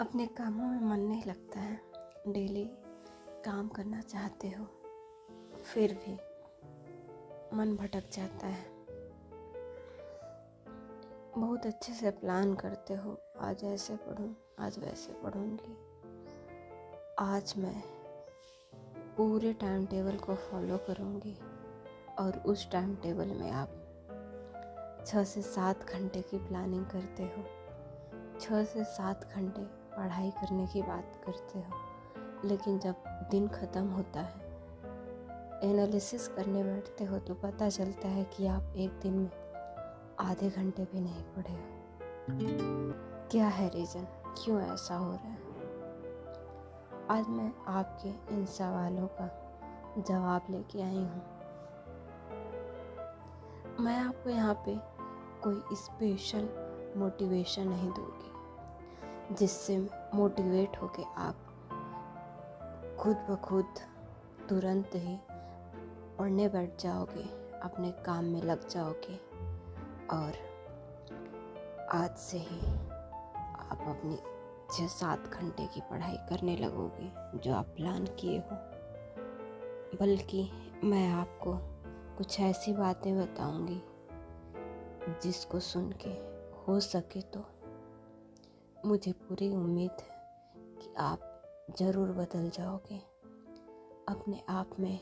अपने कामों में मन नहीं लगता है। डेली काम करना चाहते हो, फिर भी मन भटक जाता है। बहुत अच्छे से प्लान करते हो, आज ऐसे पढ़ूं, आज वैसे पढ़ूंगी। आज मैं पूरे टाइम टेबल को फॉलो करूंगी और उस टाइम टेबल में आप 6 से 7 घंटे की प्लानिंग करते हो। 6 से 7 घंटे पढ़ाई करने की बात करते हो, लेकिन जब दिन ख़त्म होता है, एनालिसिस करने बैठते हो तो पता चलता है कि आप एक दिन में आधे घंटे भी नहीं पढ़े हो। क्या है रीज़न, क्यों ऐसा हो रहा है? आज मैं आपके इन सवालों का जवाब लेके आई हूँ। मैं आपको यहाँ पे कोई स्पेशल मोटिवेशन नहीं दूँगी जिससे मोटिवेट होके आप खुद ब खुद तुरंत ही पढ़ने बैठ जाओगे, अपने काम में लग जाओगे और आज से ही आप अपनी 6-7 घंटे की पढ़ाई करने लगोगे जो आप प्लान किए हो। बल्कि मैं आपको कुछ ऐसी बातें बताऊंगी जिसको सुन के हो सके तो मुझे पूरी उम्मीद है कि आप ज़रूर बदल जाओगे, अपने आप में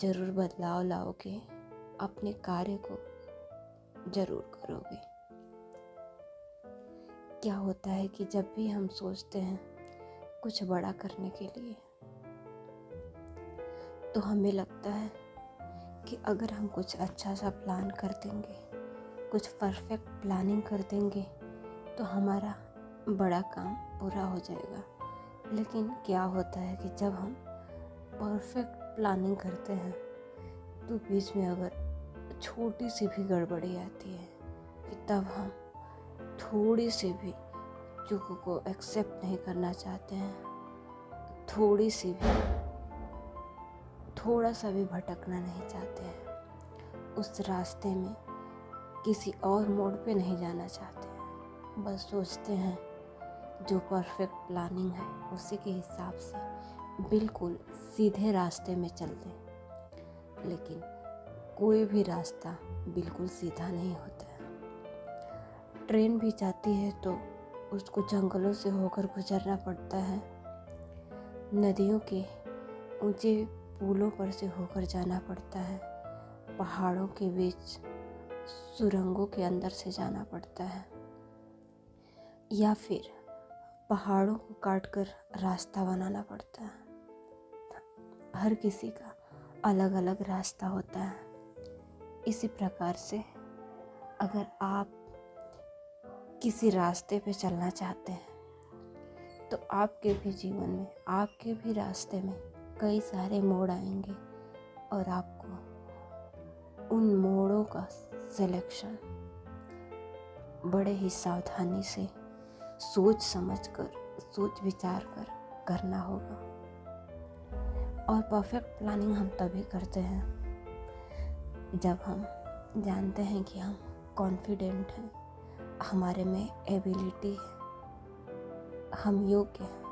ज़रूर बदलाव लाओगे, अपने कार्य को ज़रूर करोगे। क्या होता है कि जब भी हम सोचते हैं कुछ बड़ा करने के लिए, तो हमें लगता है कि अगर हम कुछ अच्छा सा प्लान कर देंगे, कुछ परफेक्ट प्लानिंग कर देंगे तो हमारा बड़ा काम पूरा हो जाएगा। लेकिन क्या होता है कि जब हम परफेक्ट प्लानिंग करते हैं तो बीच में अगर छोटी सी भी गड़बड़ी आती है कि तब हम थोड़ी सी भी चूक को एक्सेप्ट नहीं करना चाहते हैं, थोड़ा सा भी भटकना नहीं चाहते हैं, उस रास्ते में किसी और मोड़ पे नहीं जाना चाहते हैं। बस सोचते हैं जो परफेक्ट प्लानिंग है उसी के हिसाब से बिल्कुल सीधे रास्ते में चल दें। लेकिन कोई भी रास्ता बिल्कुल सीधा नहीं होता है। ट्रेन भी जाती है तो उसको जंगलों से होकर गुजरना पड़ता है, नदियों के ऊंचे पुलों पर से होकर जाना पड़ता है, पहाड़ों के बीच सुरंगों के अंदर से जाना पड़ता है, या फिर पहाड़ों को काटकर रास्ता बनाना पड़ता है। हर किसी का अलग अलग रास्ता होता है। इसी प्रकार से अगर आप किसी रास्ते पे चलना चाहते हैं तो आपके भी जीवन में, आपके भी रास्ते में कई सारे मोड़ आएंगे और आपको उन मोड़ों का सिलेक्शन बड़े ही सावधानी से सोच समझकर, सोच विचार कर करना होगा। और परफेक्ट प्लानिंग हम तभी करते हैं जब हम जानते हैं कि हम कॉन्फिडेंट हैं, हमारे में एबिलिटी है, हम योग्य हैं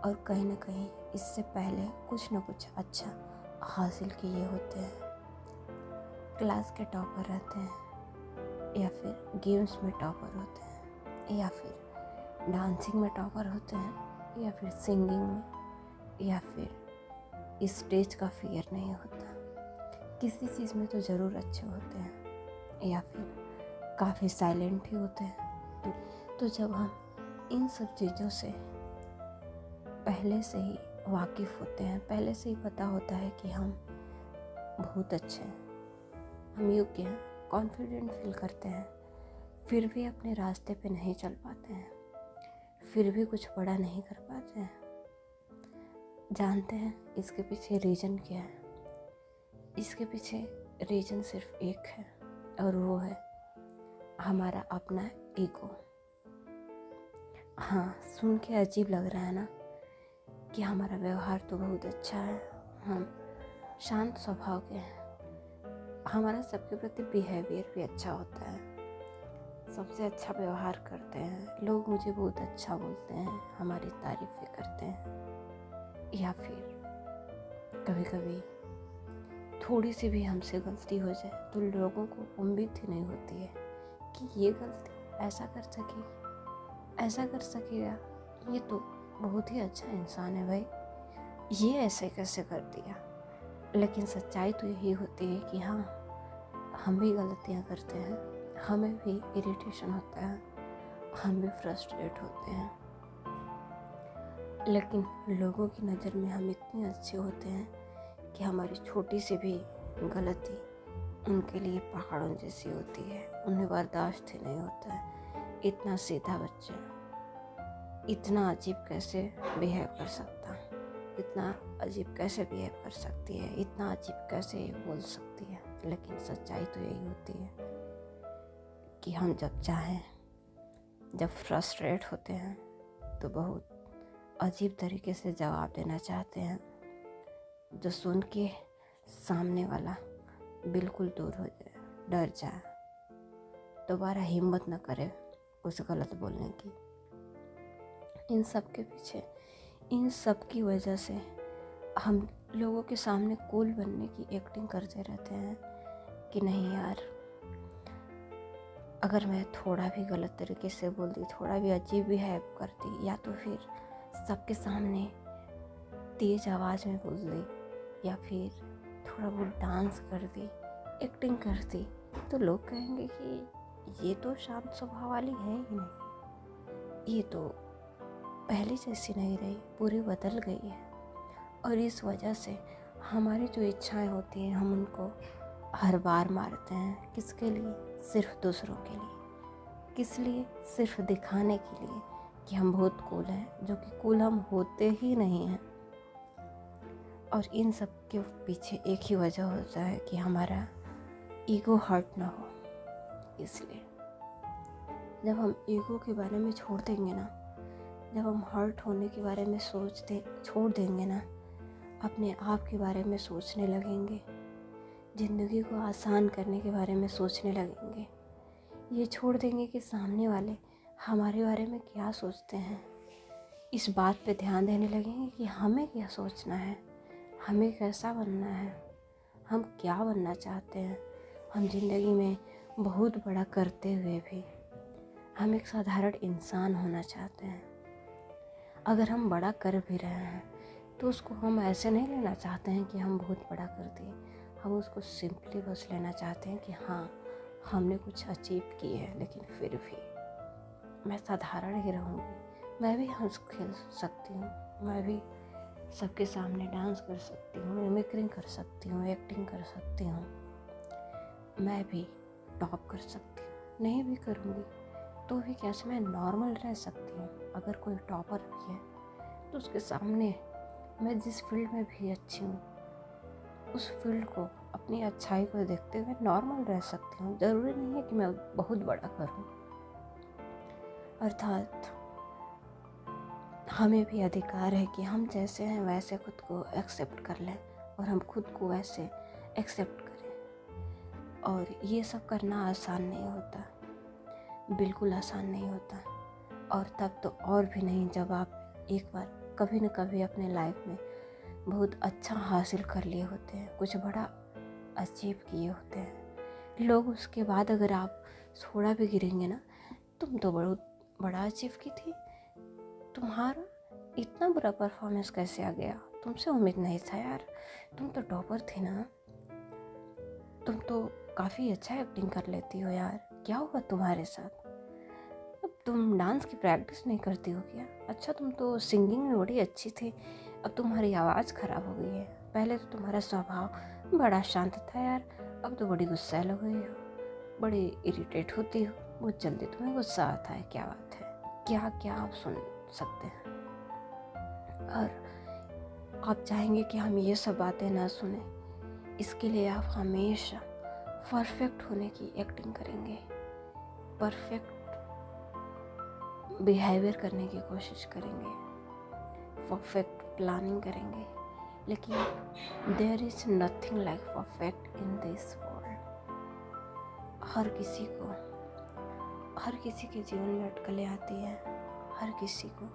और कहीं ना कहीं इससे पहले कुछ ना कुछ अच्छा हासिल किए होते हैं। क्लास के टॉपर रहते हैं, या फिर गेम्स में टॉपर होते हैं, या फिर डांसिंग में टॉपर होते हैं, या फिर सिंगिंग में, या फिर स्टेज का फियर नहीं होता। किसी चीज़ में तो ज़रूर अच्छे होते हैं, या फिर काफ़ी साइलेंट ही होते हैं। तो जब हम इन सब चीज़ों से पहले से ही वाकिफ़ होते हैं, पहले से ही पता होता है कि हम बहुत अच्छे हैं, हम योग्य हैं, कॉन्फिडेंट फील करते हैं, फिर भी अपने रास्ते पे नहीं चल पाते हैं, फिर भी कुछ बड़ा नहीं कर पाते हैं, जानते हैं इसके पीछे रीज़न क्या है? इसके पीछे रीज़न सिर्फ एक है और वो है हमारा अपना ईगो। हाँ, सुन के अजीब लग रहा है ना कि हमारा व्यवहार तो बहुत अच्छा है, हम शांत स्वभाव के हैं, हमारा सबके प्रति बिहेवियर भी अच्छा होता है, सबसे अच्छा व्यवहार करते हैं, लोग मुझे बहुत अच्छा बोलते हैं, हमारी तारीफ़ें करते हैं। या फिर कभी कभी थोड़ी सी भी हमसे गलती हो जाए तो लोगों को उम्मीद ही नहीं होती है कि ये गलती ऐसा कर सकेगी, ऐसा कर सकेगा, ये तो बहुत ही अच्छा इंसान है भाई, ये ऐसे कैसे कर दिया। लेकिन सच्चाई तो यही होती है कि हाँ, हम भी गलतियाँ करते हैं, हमें भी इरिटेशन होता है, हम भी फ्रस्ट्रेट होते हैं, लेकिन लोगों की नज़र में हम इतने अच्छे होते हैं कि हमारी छोटी सी भी गलती उनके लिए पहाड़ों जैसी होती है, उन्हें बर्दाश्त ही नहीं होता है। इतना सीधा बच्चा इतना अजीब कैसे बिहेव कर सकता है, इतना अजीब कैसे बिहेव कर सकती है, इतना अजीब कैसे बोल सकती है। लेकिन सच्चाई तो यही होती है कि हम जब चाहें, जब फ्रस्ट्रेट होते हैं तो बहुत अजीब तरीके से जवाब देना चाहते हैं, जो सुन के सामने वाला बिल्कुल दूर हो जाए, डर जाए, दोबारा हिम्मत न करे कुछ गलत बोलने की। इन सब के पीछे, इन सब की वजह से हम लोगों के सामने कूल बनने की एक्टिंग करते रहते हैं कि नहीं यार, अगर मैं थोड़ा भी गलत तरीके से बोल दी, थोड़ा भी अजीब बिहेव कर दी, या तो फिर सबके सामने तेज़ आवाज़ में बोल दी, या फिर थोड़ा बहुत डांस कर दी, एक्टिंग कर दी, तो लोग कहेंगे कि ये तो शांत स्वभाव वाली है ही नहीं, ये तो पहले जैसी नहीं रही, पूरी बदल गई है। और इस वजह से हमारी जो इच्छाएं होती हैं, हम उनको हर बार मारते हैं। किसके लिए? सिर्फ दूसरों के लिए। किस लिए? सिर्फ दिखाने के लिए कि हम बहुत कूल हैं, जो कि कूल हम होते ही नहीं हैं। और इन सब के पीछे एक ही वजह होता है कि हमारा ईगो हर्ट ना हो। इसलिए जब हम ईगो के बारे में छोड़ देंगे ना, जब हम हर्ट होने के बारे में छोड़ देंगे ना, अपने आप के बारे में सोचने लगेंगे, ज़िंदगी को आसान करने के बारे में सोचने लगेंगे, ये छोड़ देंगे कि सामने वाले हमारे बारे में क्या सोचते हैं, इस बात पे ध्यान देने लगेंगे कि हमें क्या सोचना है, हमें कैसा बनना है, हम क्या बनना चाहते हैं। हम ज़िंदगी में बहुत बड़ा करते हुए भी हम एक साधारण इंसान होना चाहते हैं। अगर हम बड़ा कर भी रहे हैं तो उसको हम ऐसे नहीं लेना चाहते हैं कि हम बहुत बड़ा कर दिए, हम उसको सिंपली बस लेना चाहते हैं कि हाँ, हमने कुछ अचीव किया है, लेकिन फिर भी मैं साधारण ही रहूँगी। मैं भी हंस खेल सकती हूँ, मैं भी सबके सामने डांस कर सकती हूँ, मिमिक्रिंग कर सकती हूँ, एक्टिंग कर सकती हूँ, मैं भी टॉप कर सकती हूँ। नहीं भी करूँगी तो भी कैसे मैं नॉर्मल रह सकती हूँ। अगर कोई टॉपर भी है तो उसके सामने मैं जिस फील्ड में भी अच्छी हूँ, उस फील्ड को, अपनी अच्छाई को देखते हुए नॉर्मल रह सकती हूँ। ज़रूरी नहीं है कि मैं बहुत बड़ा करूँ। अर्थात हमें भी अधिकार है कि हम जैसे हैं वैसे खुद को एक्सेप्ट कर लें, और हम खुद को वैसे एक्सेप्ट करें। और ये सब करना आसान नहीं होता, बिल्कुल आसान नहीं होता। और तब तो और भी नहीं, जब आप एक बार कभी न कभी अपने लाइफ में बहुत अच्छा हासिल कर लिए होते हैं, कुछ बड़ा अचीव किए होते हैं, लोग उसके बाद अगर आप थोड़ा भी गिरेंगे ना, तुम तो बहुत बड़ा अचीव की थी, तुम्हारा इतना बुरा परफॉर्मेंस कैसे आ गया, तुमसे उम्मीद नहीं था यार, तुम तो टॉपर थी ना, तुम तो काफ़ी अच्छा एक्टिंग कर लेती हो यार, क्या हुआ तुम्हारे साथ, अब तुम डांस की प्रैक्टिस नहीं करती हो क्या, अच्छा तुम तो सिंगिंग में बड़ी अच्छी थी, अब तुम्हारी आवाज़ ख़राब हो गई है, पहले तो तुम्हारा स्वभाव बड़ा शांत था यार, अब तो बड़ी गुस्सैल हो गई हो, बड़ी इरिटेट होती हो, बहुत जल्दी तुम्हें गुस्सा आता है, क्या बात है। क्या क्या आप सुन सकते हैं। और आप चाहेंगे कि हम ये सब बातें ना सुने, इसके लिए आप हमेशा परफेक्ट होने की एक्टिंग करेंगे, परफेक्ट बिहेवियर करने की कोशिश करेंगे, परफेक्ट प्लानिंग करेंगे, लेकिन there is nothing like perfect in this world. हर किसी को हर किसी के जीवन में अटकलें आती हैं, हर किसी को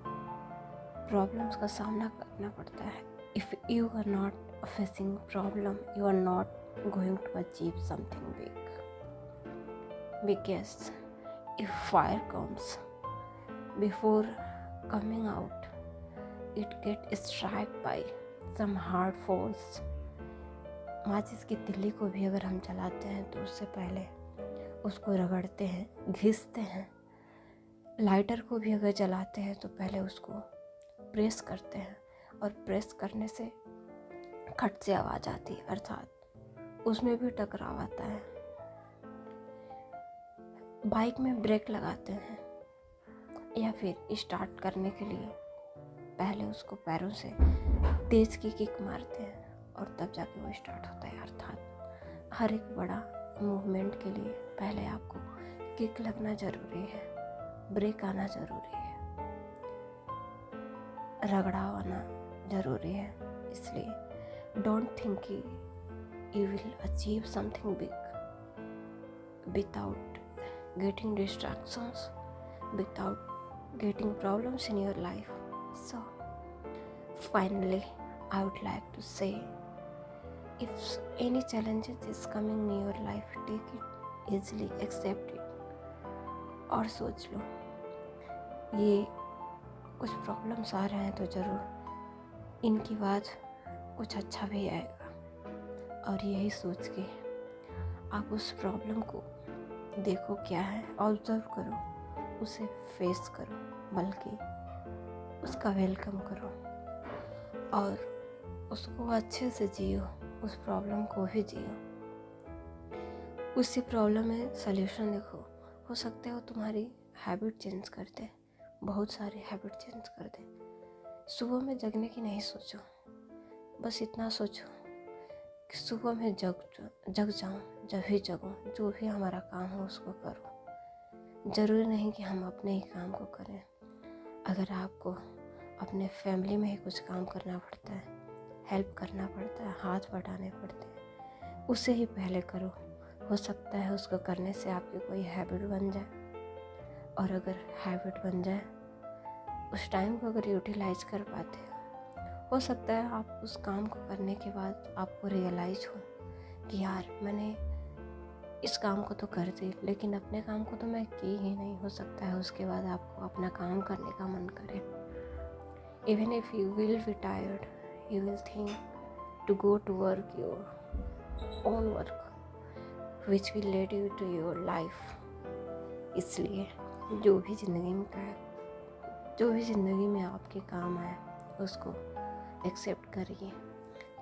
प्रॉब्लम्स का सामना करना पड़ता है. If you are not facing problem, you are not going to achieve something big. Because if fire comes before coming out, it gets struck by some hard force. माचिस की तिल्ली को भी अगर हम जलाते हैं तो उससे पहले उसको रगड़ते हैं, घिसते हैं. लाइटर को भी अगर जलाते हैं तो पहले उसको प्रेस करते हैं, और प्रेस करने से खट से आवाज़ आती है, अर्थात उसमें भी टकराव आता है. बाइक में ब्रेक लगाते हैं या फिर स्टार्ट करने के लिए पहले उसको पैरों से तेज़ की किक मारते हैं और तब जाके वो स्टार्ट होता है. अर्थात हर एक बड़ा मूवमेंट के लिए पहले आपको किक लगना ज़रूरी है, ब्रेक आना ज़रूरी है, रगड़ाव आना ज़रूरी है. इसलिए डोंट थिंक कि you will achieve something big without getting distractions, without getting problems in your life. So finally I would like to say, if any challenges is coming in your life, take it easily, accept it. और सोच लो ये कुछ problems आ रहे हैं तो ज़रूर इनके बाद कुछ अच्छा भी आएगा. और यही सोच के आप उस प्रॉब्लम को देखो क्या है, ऑब्जर्व करो, उसे फेस करो, बल्कि उसका वेलकम करो और उसको अच्छे से जियो, उस प्रॉब्लम को भी जियो. उसी प्रॉब्लम में सल्यूशन देखो. हो सकता है वो तुम्हारी हैबिट चेंज कर दे, बहुत सारी हैबिट चेंज कर दे. सुबह में जगने की नहीं सोचो, बस इतना सोचो कि सुबह में जग जाऊँ, जब भी जगूँ, जो भी हमारा काम हो उसको करो. ज़रूरी नहीं कि हम अपने ही काम को करें. अगर आपको अपने फैमिली में ही कुछ काम करना पड़ता है, हेल्प करना पड़ता है, हाथ बटाने पड़ते हैं, उसे ही पहले करो. हो सकता है उसको करने से आपकी कोई हैबिट बन जाए, और अगर हैबिट बन जाए उस टाइम को अगर यूटिलाइज कर पाते हो सकता है आप उस काम को करने के बाद आपको रियलाइज़ हो कि यार मैंने इस काम को तो कर दी, लेकिन अपने काम को तो मैं की ही नहीं. हो सकता है उसके बाद आपको अपना काम करने का मन करे. Even if you will be tired, you will think to go to work your own work which will lead you to your life. इसलिए जो भी ज़िंदगी में आपके काम आए उसको एक्सेप्ट करिए,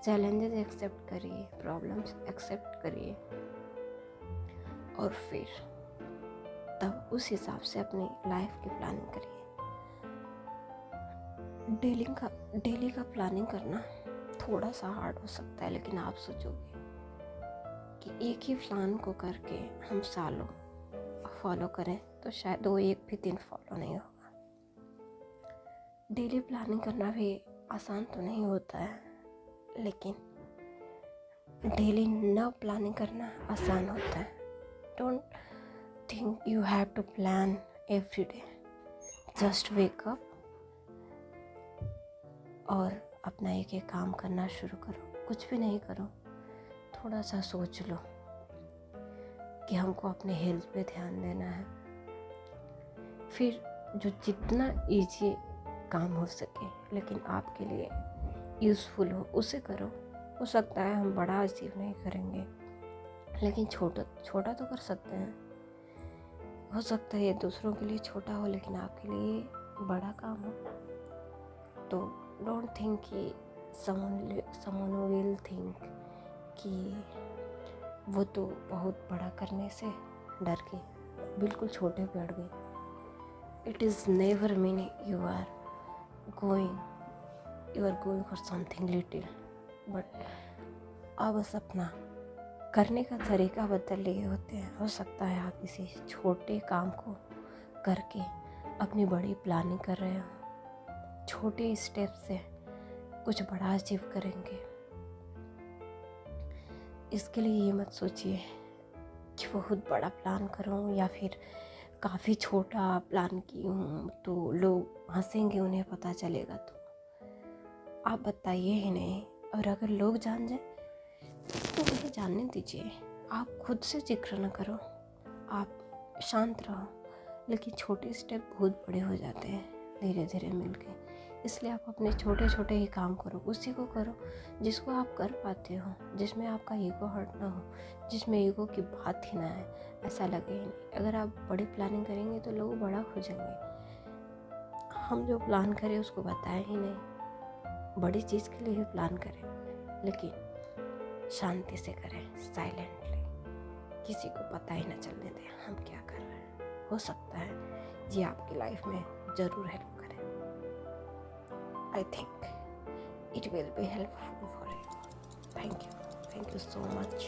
चैलेंजेस एक्सेप्ट करिए, प्रॉब्लम्स एक्सेप्ट करिए, और फिर तब उस हिसाब से अपनी लाइफ की प्लानिंग करिए. डेली का प्लानिंग करना थोड़ा सा हार्ड हो सकता है, लेकिन आप सोचोगे कि एक ही प्लान को करके हम सालों फॉलो करें तो शायद वो एक भी दिन फॉलो नहीं होगा. डेली प्लानिंग करना भी आसान तो नहीं होता है, लेकिन डेली न प्लानिंग करना आसान होता है. Don't think you have to plan every day. Just wake up और अपना एक एक काम करना शुरू करो. कुछ भी नहीं करो, थोड़ा सा सोच लो कि हमको अपने हेल्थ पे ध्यान देना है. फिर जो जितना इजी काम हो सके लेकिन आपके लिए यूज़फुल हो उसे करो. हो सकता है हम बड़ा अचीव नहीं करेंगे, लेकिन छोटा तो कर सकते हैं. हो सकता है ये दूसरों के लिए छोटा हो लेकिन आपके लिए बड़ा काम हो. तो डोंट थिंक कि समवन विल थिंक कि वो तो बहुत बड़ा करने से डर के बिल्कुल छोटे पे अड़ गई. It is never mean you are going for something little, but आप बस अपना करने का तरीका बदल लिए होते हैं. हो सकता है आप किसी छोटे काम को करके अपनी बड़ी प्लानिंग कर रहे हो. छोटे स्टेप से कुछ बड़ा अचीव करेंगे. इसके लिए ये मत सोचिए कि बहुत बड़ा प्लान करूं या फिर काफ़ी छोटा प्लान की हूँ तो लोग हंसेंगे, उन्हें पता चलेगा तो। आप बताइए ही नहीं, और अगर लोग जान जाए तो उन्हें जानने दीजिए। आप खुद से जिक्र न करो, आप शांत रहो। लेकिन छोटे स्टेप बहुत बड़े हो जाते हैं धीरे धीरे मिलके। इसलिए आप अपने छोटे छोटे ही काम करो, उसी को करो जिसको आप कर पाते हो, जिसमें आपका ईगो हर्ट ना हो, जिसमें ईगो की बात ही ना आए, ऐसा लगे ही नहीं। अगर आप बड़ी प्लानिंग करेंगे तो लोग बड़ा खोजेंगे। हम जो प्लान करें उसको बताएं ही नहीं। बड़ी चीज़ के लिए ही प्लान करें, लेकिन शांति से करें, साइलेंटली। किसी को पता ही ना चलने दें हम क्या कर रहे हैं। हो सकता है ये आपकी लाइफ में ज़रूर हेल्प करे। I think it will be helpful for you. Thank you so much.